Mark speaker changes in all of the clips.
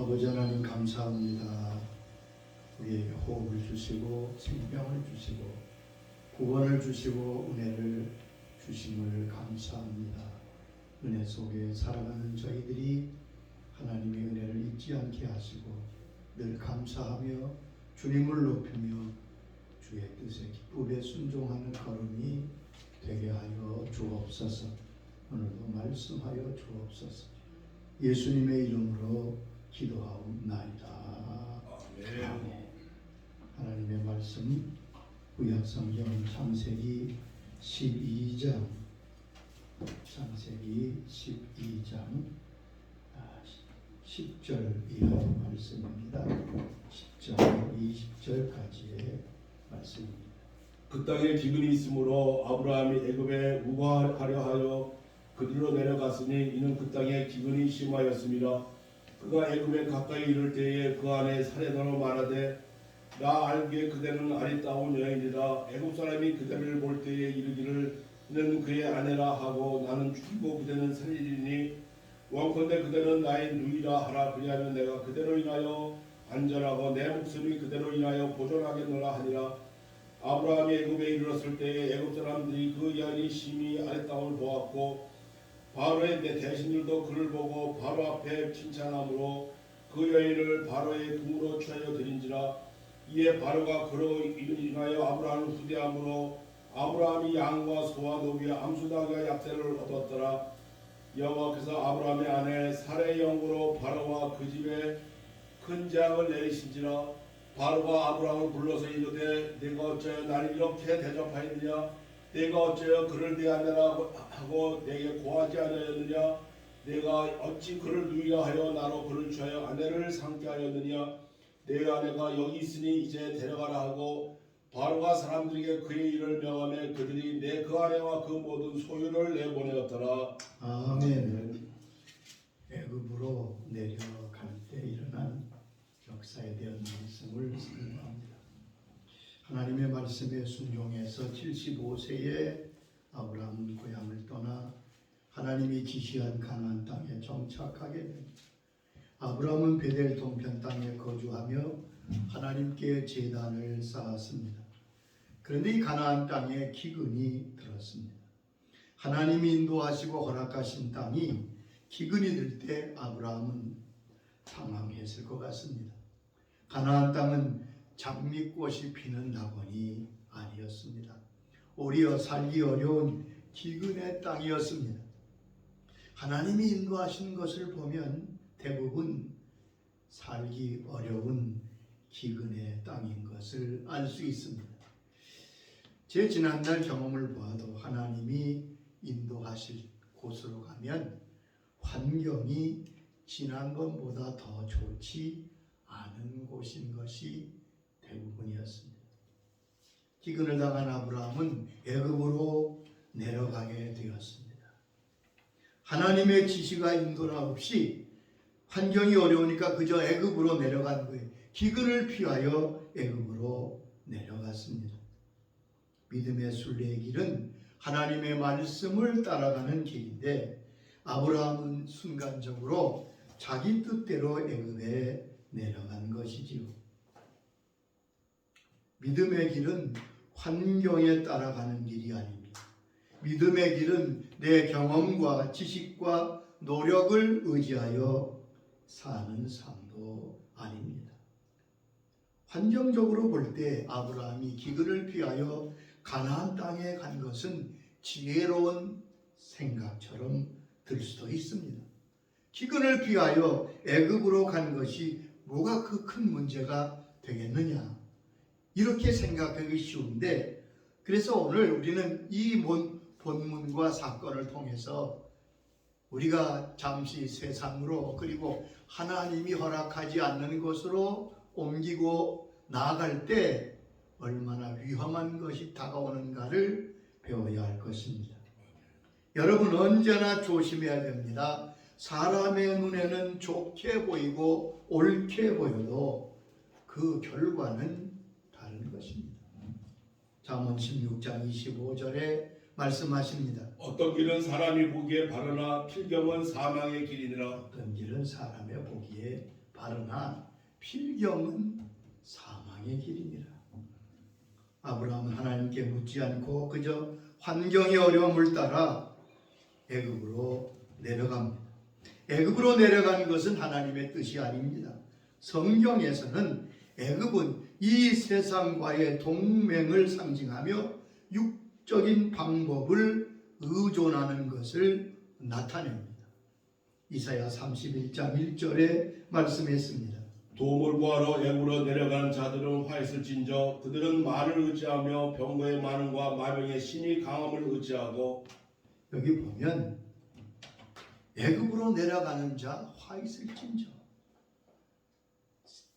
Speaker 1: 아버지 하나님 감사합니다. 우리에게 호흡을 주시고 생명을 주시고 구원을 주시고 은혜를 주심을 감사합니다. 은혜 속에 살아가는 저희들이 하나님의 은혜를 잊지 않게 하시고 늘 감사하며 주님을 높이며 주의 뜻에 기쁨에 순종하는 걸음이 되게 하여 주옵소서. 오늘도 말씀하여 주옵소서. 예수님의 이름으로 기도하옵나이다. 아멘. 하나님의 말씀 구약성경 창세기 12장 10절 이하의 말씀입니다. 10절 20절까지의 말씀입니다.
Speaker 2: 그 땅에 기근이 있으므로 아브라함이 애굽에 우거하려 하여 그들로 내려갔으니 이는 그 땅에 기근이 심하였습니다. 그가 애굽에 가까이 이를 때에 그 안에 사례자로 말하되 나 알기에 그대는 아리따운 여인이라 애굽 사람이 그대를 볼 때에 이르기를 이는 그의 아내라 하고 나는 죽이고 그대는 살리리니 원컨대 그대는 나의 누이라 하라. 그리하면 내가 그대로 인하여 안전하고 내 목숨이 그대로 인하여 보존하겠노라 하니라. 아브라함이 애굽에 이르렀을 때에 애굽 사람들이 그 여인이 심히 아리따움을 보았고 바로의 대신들도 그를 보고 바로 앞에 칭찬함으로 그 여인을 바로의 궁으로 취하여 드린지라. 이에 바로가 그로 인하여 아브라함을 후대함으로 아브라함이 양과 소와 노비와 암수닭과 약새를 얻었더라. 여호와께서 아브라함의 아내 사레의 영으로 바로와 그 집에 큰 재앙을 내리신지라. 바로가 아브라함을 불러서 이르되 내가 어찌하여 나를 이렇게 대접하였느냐. 내가 어찌하여 그를 내 아내라 하고 내게 고하지 않았느냐. 내가 어찌 그를 누이라 하여 나로 그를 취하여 아내를 삼게 하였느냐. 내 아내가 여기 있으니 이제 데려가라 하고 바로가 사람들에게 그의 일을 명하며 그들이 내 그 아내와 그 모든 소유를 내보내었더라.
Speaker 1: 아멘. 애굽으로 내려갈 때 일어난 역사에 대한 말씀을 설명합니다. 하나님의 말씀에 순종해서 75세에 아브라함은 고향을 떠나 하나님이 지시한 가나안 땅에 정착하게 됩니다. 아브라함은 베델 동편 땅에 거주하며 하나님께 제단을 쌓았습니다. 그런데 이 가나안 땅에 기근이 들었습니다. 하나님이 인도하시고 허락하신 땅이 기근이 들 때 아브라함은 당황했을 것 같습니다. 가나안 땅은 장미꽃이 피는 낙원이 아니었습니다. 오히려 살기 어려운 기근의 땅이었습니다. 하나님이 인도하신 것을 보면 대부분 살기 어려운 기근의 땅인 것을 알 수 있습니다. 제 지난날 경험을 보아도 하나님이 인도하실 곳으로 가면 환경이 지난 것보다 더 좋지 않은 곳인 것이 대부분이었습니다. 기근을 당한 아브라함은 애굽으로 내려가게 되었습니다. 하나님의 지시가 인도나 없이 환경이 어려우니까 그저 애굽으로 내려간 거예요. 기근을 피하여 애굽으로 내려갔습니다. 믿음의 순례의 길은 하나님의 말씀을 따라가는 길인데 아브라함은 순간적으로 자기 뜻대로 애굽에 내려간 것이지요. 믿음의 길은 환경에 따라가는 길이 아닙니다. 믿음의 길은 내 경험과 지식과 노력을 의지하여 사는 삶도 아닙니다. 환경적으로 볼 때 아브라함이 기근을 피하여 가나안 땅에 간 것은 지혜로운 생각처럼 들 수도 있습니다. 기근을 피하여 애굽으로 간 것이 뭐가 그 큰 문제가 되겠느냐, 이렇게 생각하기 쉬운데, 그래서 오늘 우리는 이 본문과 사건을 통해서 우리가 잠시 세상으로 그리고 하나님이 허락하지 않는 곳으로 옮기고 나아갈 때 얼마나 위험한 것이 다가오는가를 배워야 할 것입니다. 여러분, 언제나 조심해야 됩니다. 사람의 눈에는 좋게 보이고 옳게 보여도 그 결과는 다른 것입니다. 잠언 16장 25절에 말씀하십니다.
Speaker 2: 어떤 길은 사람이 보기에 바르나 필경은 사망의 길이니라.
Speaker 1: 어떤 길은 사람의 보기에 바르나 필경은 사망의 길이니라. 아브라함은 하나님께 묻지 않고 그저 환경의 어려움을 따라 애굽으로 내려갑니다. 애굽으로 내려간 것은 하나님의 뜻이 아닙니다. 성경에서는 애굽은 이 세상과의 동맹을 상징하며 육적인 방법을 의존하는 것을 나타냅니다. 이사야 31장 1절에 말씀했습니다.
Speaker 2: 도움을 구하러 애굽으로 내려가는 자들은 화 있을진저 그들은 말을 의지하며 병거의 많음과 마병의 신이 강함을 의지하고.
Speaker 1: 여기 보면 애굽으로 내려가는 자 화 있을진저.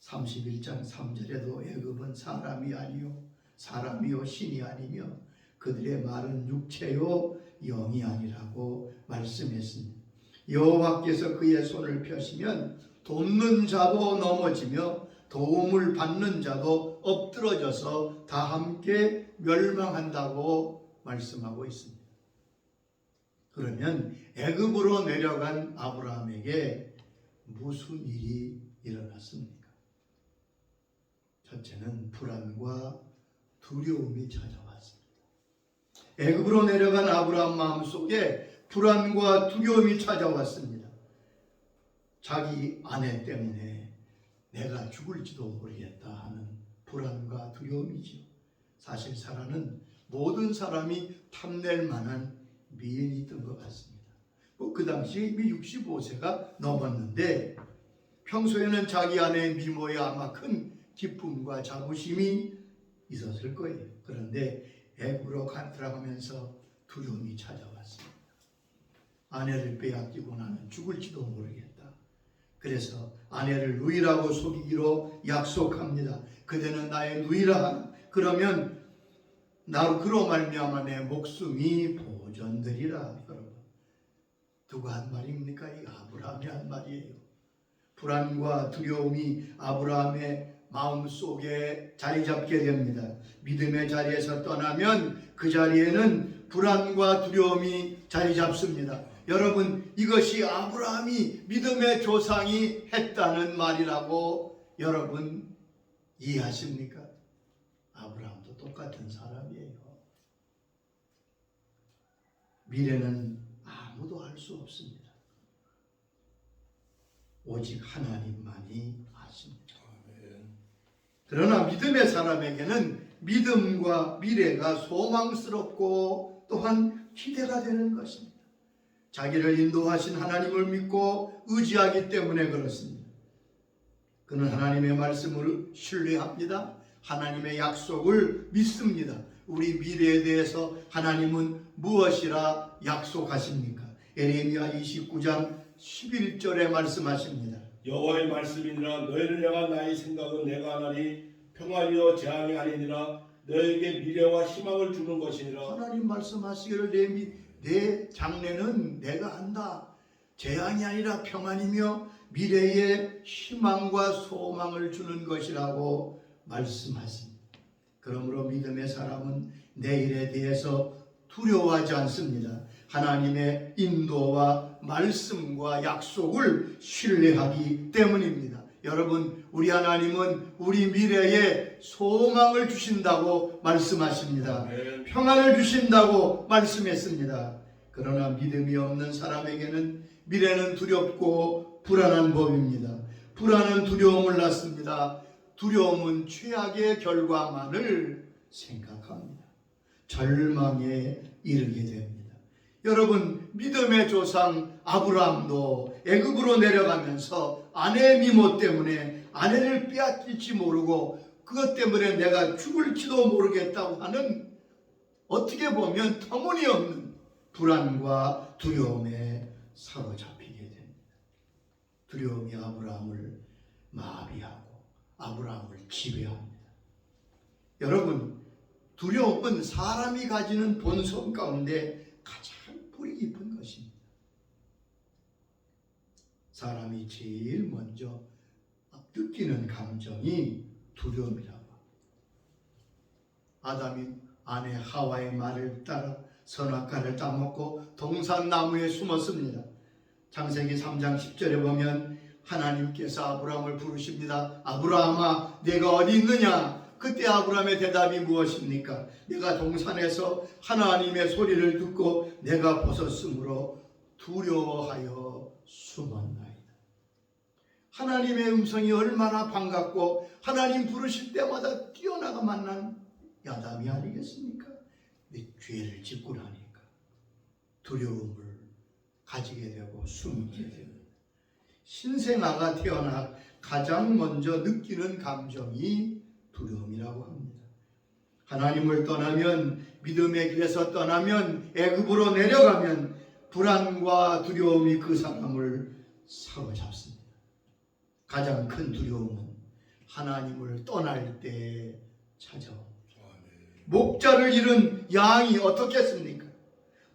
Speaker 1: 31장 3절에도 애굽은 사람이 아니요 사람이요 신이 아니며 그들의 말은 육체요 영이 아니라고 말씀했습니다. 여호와께서 그의 손을 펴시면 돕는 자도 넘어지며 도움을 받는 자도 엎드러져서 다 함께 멸망한다고 말씀하고 있습니다. 그러면 애굽으로 내려간 아브라함에게 무슨 일이 일어났습니까? 첫째는 불안과 두려움이 찾아왔습니다. 애굽으로 내려간 아브라함 마음속에 불안과 두려움이 찾아왔습니다. 자기 아내 때문에 내가 죽을지도 모르겠다 하는 불안과 두려움이죠. 사실 사라는 모든 사람이 탐낼 만한 미인이 있던 것 같습니다. 그 당시에 이미 65세가 넘었는데 평소에는 자기 아내의 미모에 아마 큰 기쁨과 자부심이 있었을 거예요. 그런데 애굽으로 들어가면서 두려움이 찾아왔습니다. 아내를 빼앗기고 나는 죽을지도 모르겠다. 그래서 아내를 누이라고 속이기로 약속합니다. 그대는 나의 누이라. 그러면 나로 그로 말미암아 내 목숨이 보존되리라. 여러분, 누가 한 말입니까? 이 아브라함이 한 말이에요. 불안과 두려움이 아브라함의 마음속에 자리 잡게 됩니다. 믿음의 자리에서 떠나면 그 자리에는 불안과 두려움이 자리 잡습니다. 여러분, 이것이 아브라함이 믿음의 조상이 했다는 말이라고 여러분 이해하십니까? 아브라함도 똑같은 사람이에요. 미래는 아무도 알 수 없습니다. 오직 하나님만이 아십니다. 그러나 믿음의 사람에게는 믿음과 미래가 소망스럽고 또한 기대가 되는 것입니다. 자기를 인도하신 하나님을 믿고 의지하기 때문에 그렇습니다. 그는 하나님의 말씀을 신뢰합니다. 하나님의 약속을 믿습니다. 우리 미래에 대해서 하나님은 무엇이라 약속하십니까? 에레미야 29장 11절에 말씀하십니다.
Speaker 2: 여호와의 말씀이니라 너희를 향한 나의 생각은 내가 하나니 평안이요 재앙이 아니니라 너에게 미래와 희망을 주는 것이니라.
Speaker 1: 하나님 말씀하시기를 내 장래는 내가 한다. 재앙이 아니라 평안이며 미래에 희망과 소망을 주는 것이라고 말씀하십니다. 그러므로 믿음의 사람은 내일에 대해서 두려워하지 않습니다. 하나님의 인도와 말씀과 약속을 신뢰하기 때문입니다. 여러분, 우리 하나님은 우리 미래에 소망을 주신다고 말씀하십니다. 평안을 주신다고 말씀했습니다. 그러나 믿음이 없는 사람에게는 미래는 두렵고 불안한 법입니다. 불안은 두려움을 낳습니다. 두려움은 최악의 결과만을 생각합니다. 절망에 이르게 됩니다. 여러분, 믿음의 조상 아브라함도 애굽으로 내려가면서 아내의 미모 때문에 아내를 빼앗길지 모르고 그것 때문에 내가 죽을지도 모르겠다고 하는 어떻게 보면 터무니없는 불안과 두려움에 사로잡히게 됩니다. 두려움이 아브라함을 마비하고 아브라함을 지배합니다. 여러분, 두려움은 사람이 가지는 본성 가운데 가장 뿌리 깊은 것입니다. 사람이 제일 먼저 느끼는 감정이 두려움이라고 합니다. 아담이 아내 하와의 말을 따라 선악과를 따먹고 동산나무에 숨었습니다. 창세기 3장 10절에 보면 하나님께서 아브라함을 부르십니다. 아브라함아, 내가 어디 있느냐? 그때 아브라함의 대답이 무엇입니까? 내가 동산에서 하나님의 소리를 듣고 내가 벗었으므로 두려워하여 숨었나이다. 하나님의 음성이 얼마나 반갑고 하나님 부르실 때마다 뛰어나가 만난 야담이 아니겠습니까? 내 죄를 짓고 나니까 두려움을 가지게 되고 숨게 됩니다. 신생아가 태어나 가장 먼저 느끼는 감정이 두려움이라고 합니다. 하나님을 떠나면, 믿음의 길에서 떠나면, 애굽으로 내려가면 불안과 두려움이 그 사람을 사로잡습니다. 가장 큰 두려움은 하나님을 떠날 때 찾아옵니다. 목자를 잃은 양이 어떻겠습니까?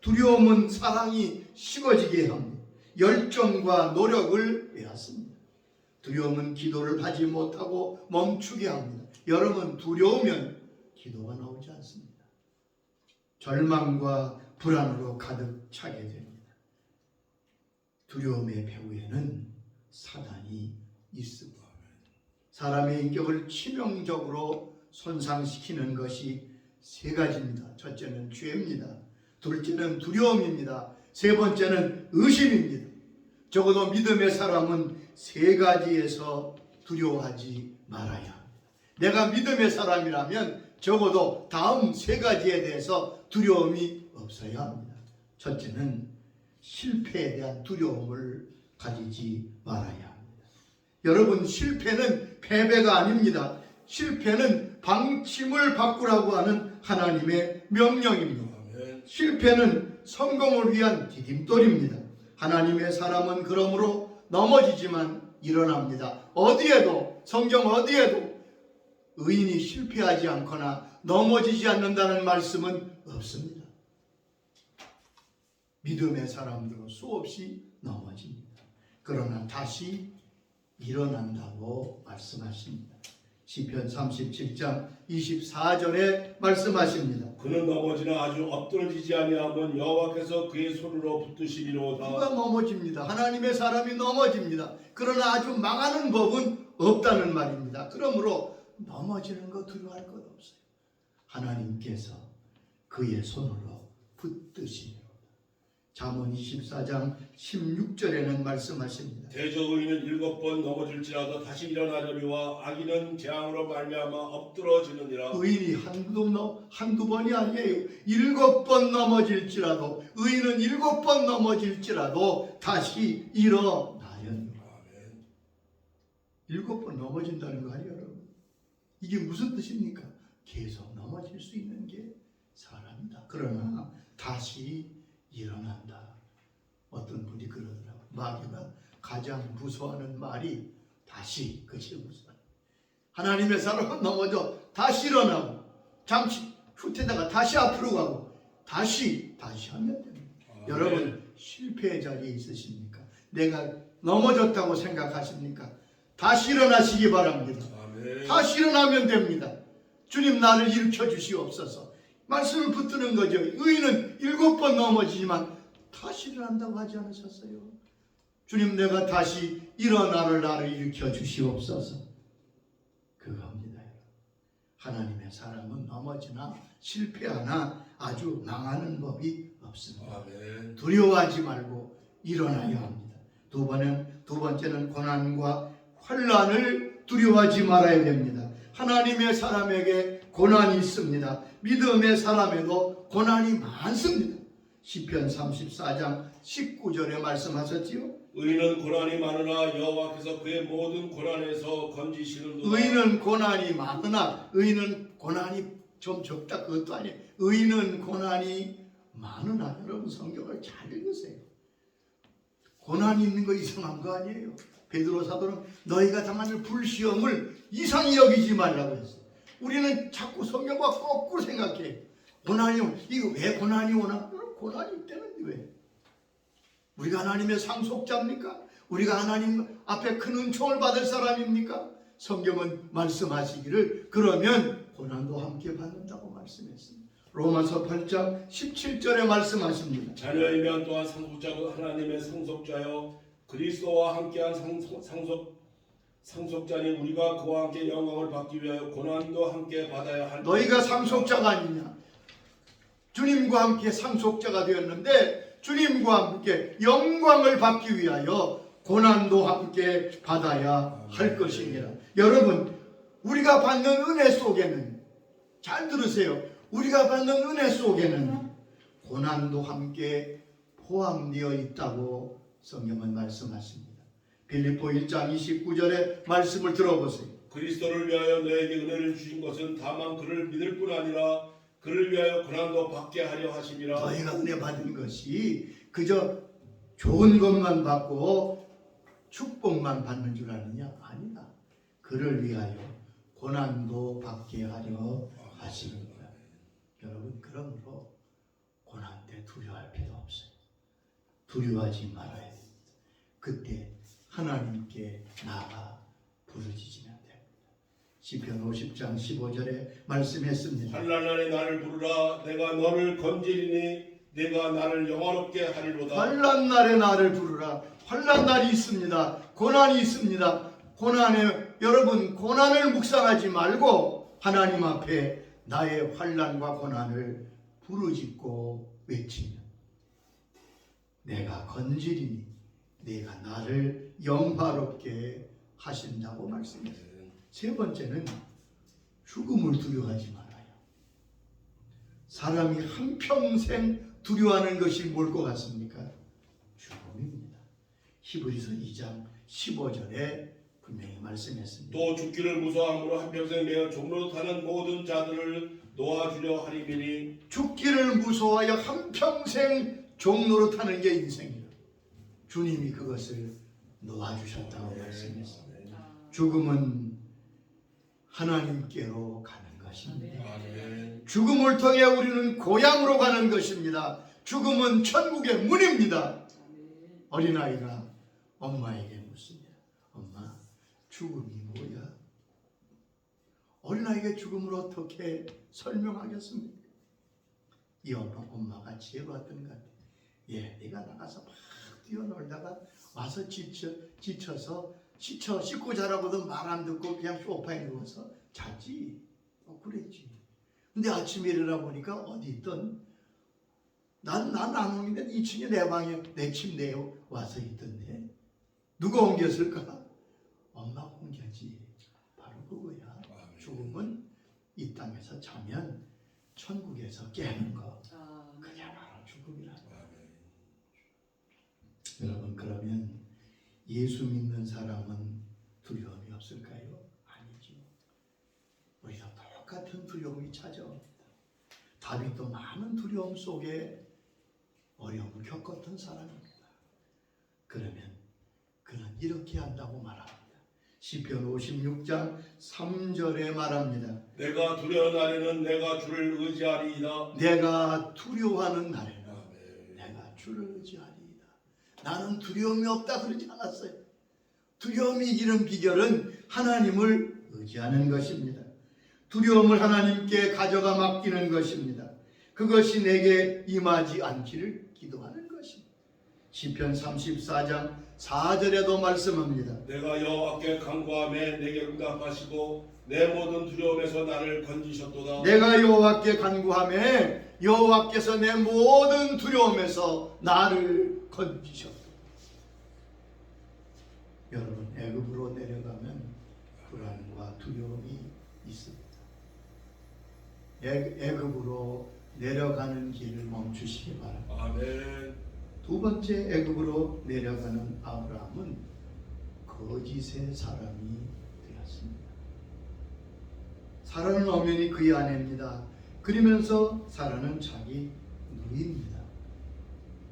Speaker 1: 두려움은 사랑이 식어지게 합니다. 열정과 노력을 빼앗습니다. 두려움은 기도를 하지 못하고 멈추게 합니다. 여러분, 두려우면 기도가 나오지 않습니다. 절망과 불안으로 가득 차게 됩니다. 두려움의 배후에는 사단이 있습니다. 사람의 인격을 치명적으로 손상시키는 것이 세 가지입니다. 첫째는 죄입니다. 둘째는 두려움입니다. 세 번째는 의심입니다. 적어도 믿음의 사람은 세 가지에서 두려워하지 말아야 합니다. 내가 믿음의 사람이라면 적어도 다음 세 가지에 대해서 두려움이 없어야 합니다. 첫째는 실패에 대한 두려움을 가지지 말아야 합니다. 여러분, 실패는 패배가 아닙니다. 실패는 방침을 바꾸라고 하는 하나님의 명령입니다. 실패는 성공을 위한 디딤돌입니다. 하나님의 사람은 그러므로 넘어지지만 일어납니다. 어디에도, 성경 어디에도 의인이 실패하지 않거나 넘어지지 않는다는 말씀은 없습니다. 믿음의 사람들은 수없이 넘어집니다. 그러나 다시 일어난다고 말씀하십니다. 시편 37장 24절에 말씀하십니다.
Speaker 2: 그는 넘어지나 아주 엎드러지지 아니하면 여호와께서 그의 손으로 붙드시리로다.
Speaker 1: 누가 넘어집니다. 하나님의 사람이 넘어집니다. 그러나 아주 망하는 법은 없다는 말입니다. 그러므로 넘어지는 거 두려워할 것 없어요. 하나님께서 그의 손으로 붙드시리로다. 잠언 24장 16절에는 말씀하십니다.
Speaker 2: 대저 의인은 7번 넘어질지라도 다시 일어나려니와 악인은 재앙으로 말미암아 엎드러지느니라.
Speaker 1: 의인이 한두 번이 아니에요. 7번 넘어질지라도, 의인은 7번 넘어질지라도 다시 일어나려니와. 7번 넘어진다는 거 아니에요, 여러분? 이게 무슨 뜻입니까? 계속 넘어질 수 있는 게 사람이다. 그러나 다시 일어난다. 어떤 분이 그러더라고요. 마귀가 가장 무서워하는 말이 다시, 그것이 무서워. 하나님의 사람은 넘어져 다시 일어나고, 잠시 후퇴다가 다시 앞으로 가고, 다시 하면 됩니다. 여러분, 실패의 자리에 있으십니까? 내가 넘어졌다고 생각하십니까? 다시 일어나시기 바랍니다. 다시 일어나면 됩니다. 주님, 나를 일으켜 주시옵소서. 말씀을 붙드는 거죠. 의인은 7번 넘어지지만 다시 일어난다고 하지 않으셨어요? 주님, 내가 다시 일어나를 나를 일으켜 주시옵소서. 그겁니다. 하나님의 사람은 넘어지나 실패하나 아주 망하는 법이 없습니다. 두려워하지 말고 일어나야 합니다. 두 번째는 고난과 환난을 두려워하지 말아야 됩니다. 하나님의 사람에게 고난이 있습니다. 믿음의 사람에도 고난이 많습니다. 시편 34장 19절에 말씀하셨지요.
Speaker 2: 의인은 고난이 많으나 여호와께서 그의 모든 고난에서 건지시는도다.
Speaker 1: 의인은 고난이 많으나, 의인은 고난이 좀 적다 그것도 아니에요. 의인은 고난이 많으나, 여러분 성경을 잘 읽으세요. 고난이 있는 거 이상한 거 아니에요. 베드로 사도는 너희가 당하는 불시험을 이상히 여기지 말라고 했어요. 우리는 자꾸 성경과 거꾸로 생각해. 고난이 이거 왜 고난이 오나? 고난이 있다는데 왜? 우리가 하나님의 상속자입니까? 우리가 하나님 앞에 큰 은총을 받을 사람입니까? 성경은 말씀하시기를 그러면 고난도 함께 받는다고 말씀했습니다. 로마서 8장 17절에 말씀하십니다.
Speaker 2: 자녀이면 또한 상속자고 하나님의 상속자요 그리스도와 함께한 상속자니 우리가 그와 함께 영광을 받기 위하여 고난도 함께 받아야 할
Speaker 1: 너희가 상속자가 아니냐. 주님과 함께 상속자가 되었는데 주님과 함께 영광을 받기 위하여 고난도 함께 받아야 할 것이니라. 여러분, 우리가 받는 은혜 속에는, 잘 들으세요, 우리가 받는 은혜 속에는 고난도 함께 포함되어 있다고 성경은 말씀하십니다. 빌립보 1장 29절의 말씀을 들어보세요.
Speaker 2: 그리스도를 위하여 너에게 은혜를 주신 것은 다만 그를 믿을 뿐 아니라 그를 위하여 고난도 받게 하려 하심이라.
Speaker 1: 너희가 은혜 받은 것이 그저 좋은 것만 받고 축복만 받는 줄 아느냐? 아니다. 그를 위하여 고난도 받게 하려 하십니다. 여러분, 그러므로 고난 때 두려워할 필요 없어요. 두려워하지 말아야 됩니다. 그때 하나님께 나아가 부르짖으면 됩니다. 시편 50장 15절에 말씀했습니다.
Speaker 2: 환난날에 나를 부르라. 내가 너를 건지리니 내가 나를 영화롭게 하리로다.
Speaker 1: 환난날에 나를 부르라. 환난날이 있습니다. 고난이 있습니다. 고난에, 여러분, 고난을 묵상하지 말고 하나님 앞에 나의 환난과 고난을 부르짖고 외치면 내가 건지리니 내가 나를 영화롭게 하신다고 말씀했어요. 세 번째는 죽음을 두려워하지 말아요. 사람이 한평생 두려워하는 것이 뭘 것 같습니까? 죽음입니다. 히브리서 2장 15절에 분명히 말씀했습니다.
Speaker 2: 또 죽기를 무서워함으로 한평생 매어 종로로 타는 모든 자들을 놓아주려 하리니
Speaker 1: 죽기를 무서워하여 한평생 종로로 타는 게 인생이라. 주님이 그것을 놓아주셨다고 말씀했습니다. 죽음은 하나님께로 가는 것입니다. 죽음을 통해 우리는 고향으로 가는 것입니다. 죽음은 천국의 문입니다. 어린아이가 엄마에게 묻습니다. 엄마, 죽음이 뭐야? 어린아이에게 죽음을 어떻게 설명하겠습니까? 이 엄마가 지혜로웠던 것 같아요. 예, 네가 나가서 막 뛰어놀다가 와서 지쳐서 씻고 자라고도 말 안 듣고 그냥 소파에 누워서 자지. 그랬지. 근데 아침에 일어나 보니까 어디 있던 난 안 오는데 2층에 내 방에 내 침대에 와서 있던데 누가 옮겼을까? 엄마가 옮겼지. 바로 그거야. 죽음은 이 땅에서 자면 천국에서 깨는 거. 그게 바로 죽음이라는 거야. 여러분, 그러면 예수 믿는 사람은 두려움이 없을까요? 아니죠. 우리도 똑같은 두려움이 찾아옵니다. 다윗도 많은 두려움 속에 어려움을 겪었던 사람입니다. 그러면 그는 이렇게 한다고 말합니다. 시편 56장 3절에 말합니다.
Speaker 2: 내가 두려운 날에는 내가 주를 의지하리이다.
Speaker 1: 내가 두려워하는 날에는 내가 주를 의지하리이다. 나는 두려움이 없다 그러지 않았어요. 두려움이 이기는 비결은 하나님을 의지하는 것입니다. 두려움을 하나님께 가져가 맡기는 것입니다. 그것이 내게 임하지 않기를 기도하는 것입니다. 시편 34장 4절에도 말씀합니다.
Speaker 2: 내가 여호와께 간구하매 내게 응답하시고 내 모든 두려움에서 나를 건지셨도다.
Speaker 1: 내가 여호와께 간구하매 여호와께서 내 모든 두려움에서 나를 건지셨도다. 여러분, 애굽으로 내려가면 불안과 두려움이 있습니다. 애굽으로 내려가는 길을 멈추시기 바랍니다.
Speaker 2: 아멘.
Speaker 1: 두 번째, 애굽으로 내려가는 아브라함은 거짓의 사람이 되었습니다. 사라는 엄연히 그의 아내입니다. 그러면서 사라는 자기 누이입니다.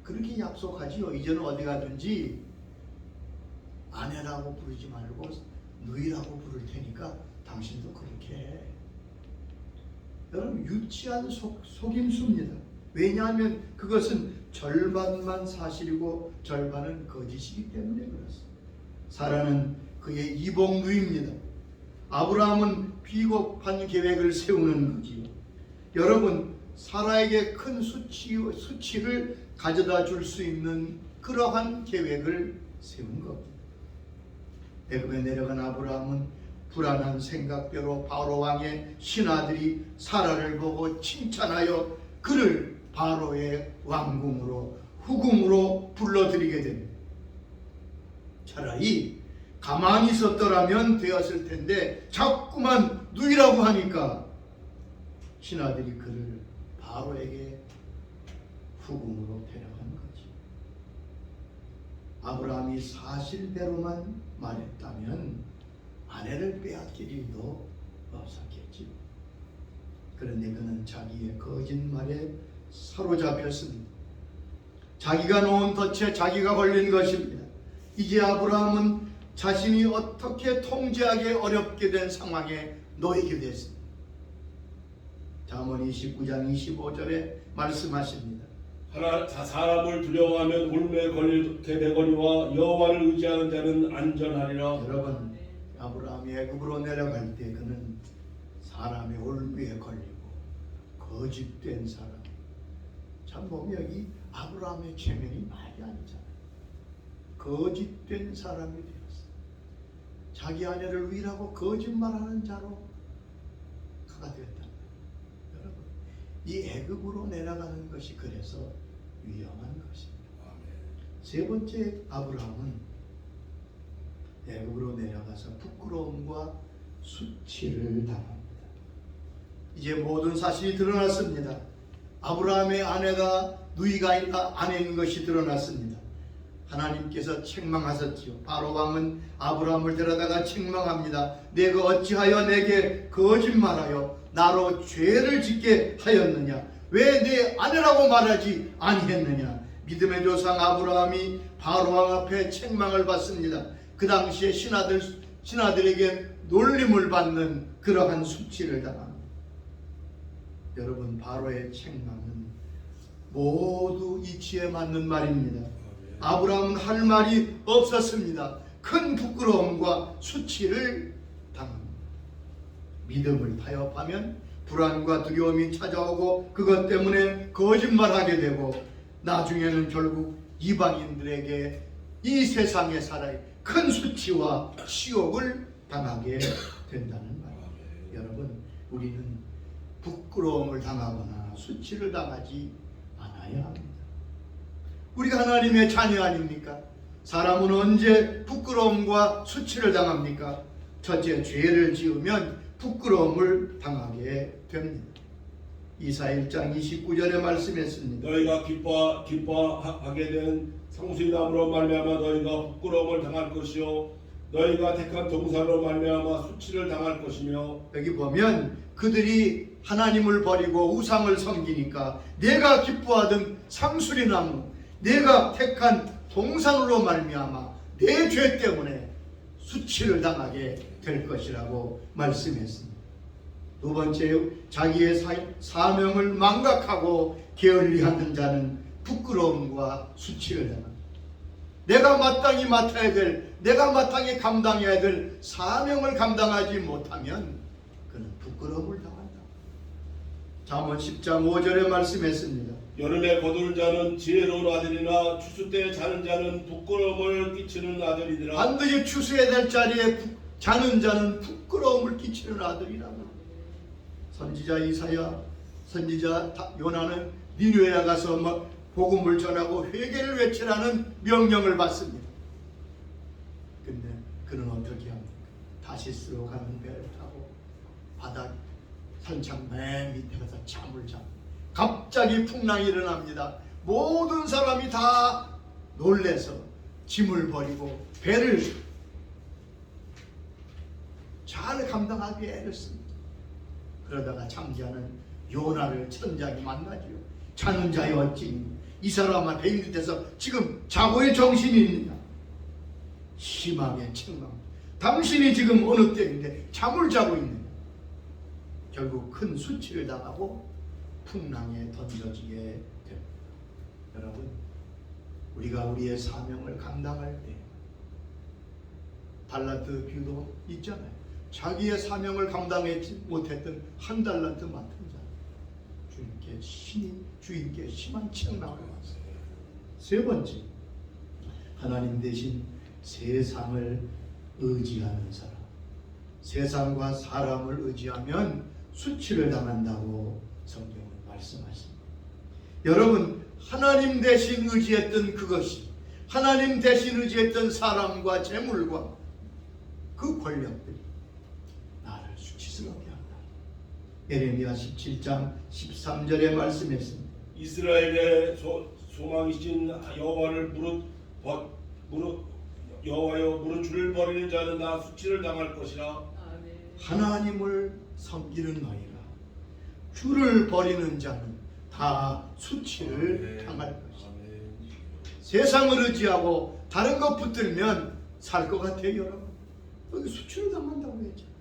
Speaker 1: 그렇게 약속하지요. 이제는 어디 가든지 아내라고 부르지 말고 누이라고 부를 테니까 당신도 그렇게 해. 여러분, 유치한 속임수입니다. 왜냐하면 그것은 절반만 사실이고 절반은 거짓이기 때문에 그렇습니다. 사라는 그의 이복 누이입니다. 아브라함은 비겁한 계획을 세우는 거지요. 여러분, 사라에게 큰 수치를 가져다 줄 수 있는 그러한 계획을 세운 겁니다. 애굽에 내려간 아브라함은 불안한 생각대로 바로 왕의 신하들이 사라를 보고 칭찬하여 그를 바로의 왕궁으로 후궁으로 불러들이게 됩니다. 차라리 가만히 있었더라면 되었을 텐데 자꾸만 누이라고 하니까 신하들이 그를 바로에게 후궁으로 데려간 거지. 아브라함이 사실대로만 말했다면 아내를 빼앗길 일도 없었겠지. 그런데 그는 자기의 거짓말에 사로잡혔습니다. 자기가 놓은 덫에 자기가 걸린 것입니다. 이제 아브라함은 자신이 어떻게 통제하기 어렵게 된 상황에 놓이게 됐습니다. 잠언 29장 25절에 말씀하십니다.
Speaker 2: 사람을 두려워하면 울매에 걸리게 되거니와 여호와를 의지하는 자는 안전하리라.
Speaker 1: 여러분, 아브라함이 애굽으로 내려갈 때 그는 사람의 올무에 걸리고 거짓된 사람. 참 보면 이 아브라함의 체면이 말이 아니잖아요. 거짓된 사람이 되었어. 자기 아내를 위라고 거짓말하는 자로 그가 되었다. 여러분, 이 애굽으로 내려가는 것이 그래서 위험한 것입니다. 세 번째, 아브라함은 애굽으로 내려가서 부끄러움과 수치를 당합니다. 이제 모든 사실이 드러났습니다. 아브라함의 아내가 누이가 아내인 것이 드러났습니다. 하나님께서 책망하셨지요. 바로 왕은 아브라함을 데려다가 책망합니다. 내가 어찌하여 내게 거짓말하여 나로 죄를 짓게 하였느냐? 왜 내 아내라고 말하지 아니했느냐? 믿음의 조상 아브라함이 바로 왕 앞에 책망을 받습니다. 그 당시에 신하들에게 놀림을 받는 그러한 수치를 당합니다. 여러분, 바로의 책망은 모두 이치에 맞는 말입니다. 아브라함은 할 말이 없었습니다. 큰 부끄러움과 수치를 당합니다. 믿음을 타협하면 불안과 두려움이 찾아오고 그것 때문에 거짓말하게 되고 나중에는 결국 이방인들에게 이 세상에 살아야 큰 수치와 치욕을 당하게 된다는 말입니다. 여러분, 우리는 부끄러움을 당하거나 수치를 당하지 않아야 합니다. 우리가 하나님의 자녀 아닙니까? 사람은 언제 부끄러움과 수치를 당합니까? 첫째, 죄를 지으면 부끄러움을 당하게 됩니다. 이사 1장 29절에 말씀했습니다.
Speaker 2: 너희가 기뻐하게 된 상수리나무로 말미암아 너희가 부끄러움을 당할 것이요 너희가 택한 동산으로 말미암아 수치를 당할 것이며.
Speaker 1: 여기 보면 그들이 하나님을 버리고 우상을 섬기니까 내가 기뻐하던 상수리나무, 내가 택한 동산으로 말미암아 내 죄 때문에 수치를 당하게 될 것이라고 말씀했습니다. 두 번째, 자기의 사명을 망각하고 게을리하는 자는 부끄러움과 수치를 당합니다. 내가 마땅히 맡아야 될, 내가 마땅히 감당해야 될 사명을 감당하지 못하면 그는 부끄러움을 당한다. 잠언 10장 5절에 말씀했습니다.
Speaker 2: 여름에 거둘 자는 지혜로운 아들이나 추수 때 자는 자는 부끄러움을 끼치는 아들이니라.
Speaker 1: 반드시 추수해야 될 자리에 자는 자는 부끄러움을 끼치는 아들이라고. 선지자 이사야, 선지자 요나는 니느웨에 가서 복음을 전하고 회개를 외치라는 명령을 받습니다. 근데 그는 어떻게 합니까? 다시스로 가는 배를 타고 바다 산창 맨 밑에 가서 잠을 잡니다. 갑자기 풍랑이 일어납니다. 모든 사람이 다 놀래서 짐을 버리고 배를 잘 감당하기 애를 씁니다. 그러다가 잠자는 요나를 천장이 만나지요. 자는 자여 어찌니 이 사람은 배 밑에서 지금 자고의 정신이 있느냐? 심하게 책망. 당신이 지금 어느 때인데 잠을 자고 있느냐? 결국 큰 수치를 당하고 풍랑에 던져지게 됩니다. 여러분, 우리가 우리의 사명을 감당할 때 달란트 비유도 있잖아요. 자기의 사명을 감당하지 못했던 한 달란트 맡은 자, 주인께 심한 책망을 받았어요. 세 번째, 하나님 대신 세상을 의지하는 사람, 세상과 사람을 의지하면 수치를 당한다고 성경은 말씀하십니다. 여러분, 하나님 대신 의지했던 그것이, 하나님 대신 의지했던 사람과 재물과 그 권력들이 나를 수치스럽게 한다. 예레미야 17장 13절의 말씀했습니다.
Speaker 2: 이스라엘의 소망이신 여호와를 여호와여 무릇 주를 버리는 자는 나 수치를 당할 것이라.
Speaker 1: 하나님을 섬기는 너희라. 주를 버리는 자는 다 수치를 당할 것이다. 세상을 의지하고 다른 것 붙들면 살 것 같아요, 여러분. 여기 수치를 당한다고 했잖아요.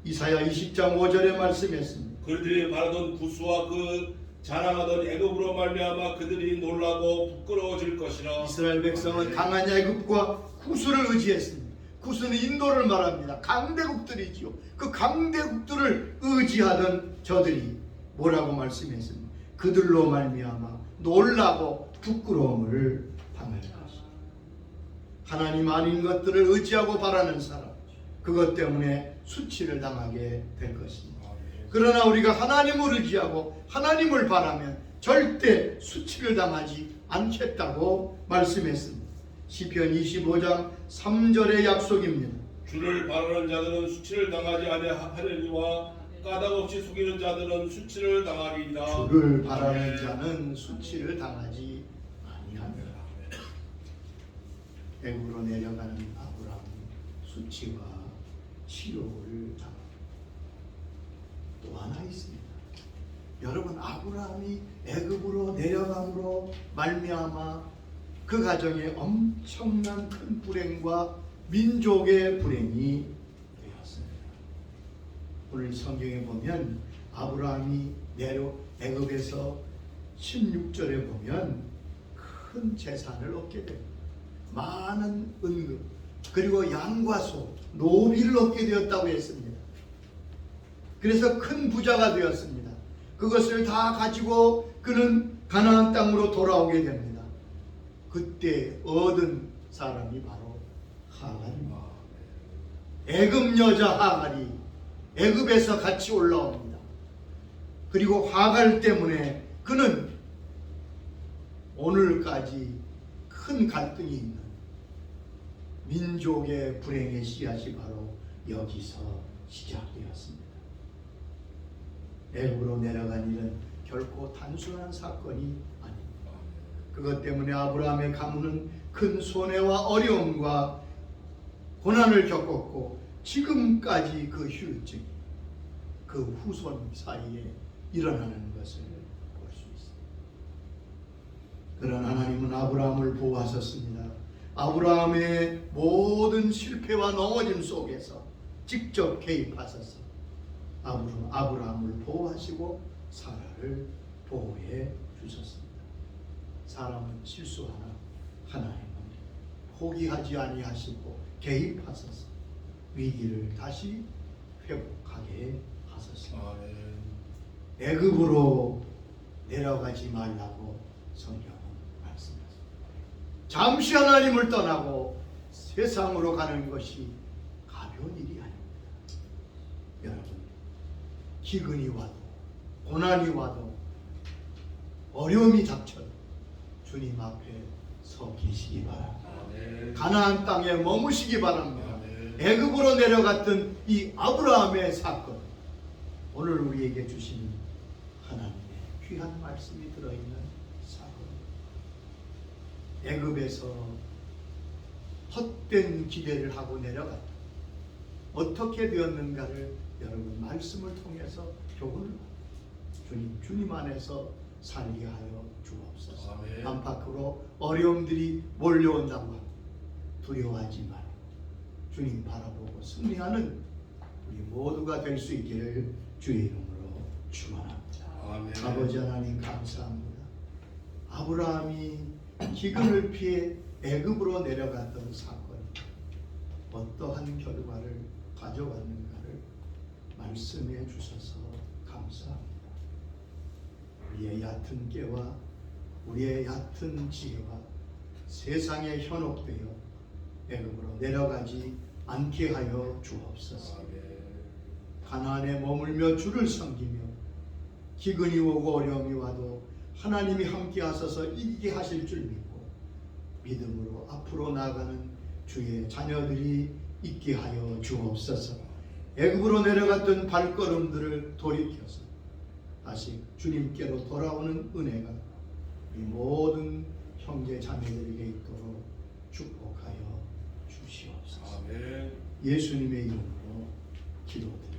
Speaker 1: 이사야 20장 5절에 말씀했습니다.
Speaker 2: 그들이 바라던 구스와 그 자랑하던 애굽으로 말미암아 그들이 놀라고 부끄러워질 것이라.
Speaker 1: 이스라엘 백성은 강한 애굽과 구스를 의지했습니다. 구스는 인도를 말합니다. 강대국들이지요. 그 강대국들을 의지하던 저들이 뭐라고 말씀했습니까? 그들로 말미암아 놀라고 부끄러움을 당할 것이다. 하나님 아닌 것들을 의지하고 바라는 사람, 그것 때문에 수치를 당하게 될 것입니다. 그러나 우리가 하나님을 의지하고 하나님을 바라면 절대 수치를 당하지 않겠다고 말씀했습니다. 시편 25장 3절의 약속입니다.
Speaker 2: 주를 바라는 자들은 수치를 당하지 아니하려니와 까닭없이 속이는 자들은 수치를 당하리이다.
Speaker 1: 주를 바라는 자는 수치를 당하지 아니하리라. 애굽으로 내려가는 아브라함은 수치와 치욕을 당합니다. 또 하나 있습니다. 여러분, 아브라함이 애굽으로 내려감으로 말미암아 그 가정에 엄청난 큰 불행과 민족의 불행이 되었습니다. 오늘 성경에 보면 아브라함이 애굽에서 16절에 보면 큰 재산을 얻게 됩니다. 많은 은금 그리고 양과 소, 노비를 얻게 되었다고 했습니다. 그래서 큰 부자가 되었습니다. 그것을 다 가지고 그는 가나안 땅으로 돌아오게 됩니다. 그때 얻은 사람이 바로 하갈입니다. 애굽 여자 하갈이 애굽에서 같이 올라옵니다. 그리고 하갈 때문에 그는 오늘까지 큰 갈등이 있는 민족의 불행의 씨앗이 바로 여기서 시작되었습니다. 애굽으로 내려간 일은 결코 단순한 사건이 아닙니다. 그것 때문에 아브라함의 가문은 큰 손해와 어려움과 고난을 겪었고 지금까지 그 휴증이 그 후손 사이에 일어나는 것을 볼 수 있습니다. 그러나 하나님은 아브라함을 보호하셨습니다. 아브라함의 모든 실패와 넘어짐 속에서 직접 개입하셔서 아브라함을 보호하시고 사라를 보호해 주셨습니다. 사람은 실수하나 하나님은 포기하지 아니하시고 개입하셔서 위기를 다시 회복하게 하셨습니다. 애굽으로 내려가지 말라고 성경은 말씀하십니다. 잠시 하나님을 떠나고 세상으로 가는 것이 가벼운 일이 아닙니다. 여러분, 기근이 와도 고난이 와도 어려움이 닥쳐도 주님 앞에 서 계시기 바랍니다. 가나안 땅에 머무시기 바랍니다. 애굽으로 내려갔던 이 아브라함의 사건, 오늘 우리에게 주시는 하나님의 귀한 말씀이 들어있는 사건입니다. 애굽에서 헛된 기대를 하고 내려갔다. 어떻게 되었는가를 여러분 말씀을 통해서 교훈을 주님 안에서 살게 하여 주옵소서. 안팎으로 어려움들이 몰려온다고 하고 두려워하지 말고 주님 바라보고 승리하는 우리 모두가 될 수 있기를 주의 이름으로 축원합니다. 아버지 하나님 감사합니다. 아브라함이 기근을 피해 애굽으로 내려갔던 사건이 어떠한 결과를 가져갔는가를 말씀해 주셔서 감사합니다. 우리의 얕은 깨와 우리의 얕은 지혜와 세상에 현혹되어 애굽으로 내려가지 않게 하여 주옵소서. 가나안에 머물며 주를 섬기며 기근이 오고 어려움이 와도 하나님이 함께 하셔서 이기게 하실 줄 믿고 믿음으로 앞으로 나아가는 주의 자녀들이 있게 하여 주옵소서. 애굽으로 내려갔던 발걸음들을 돌이켜서 다시 주님께로 돌아오는 은혜가 이 모든 형제 자매들에게 있도록 축복하여 주시옵소서.
Speaker 2: 아멘.
Speaker 1: 예수님의 이름으로 기도드립니다.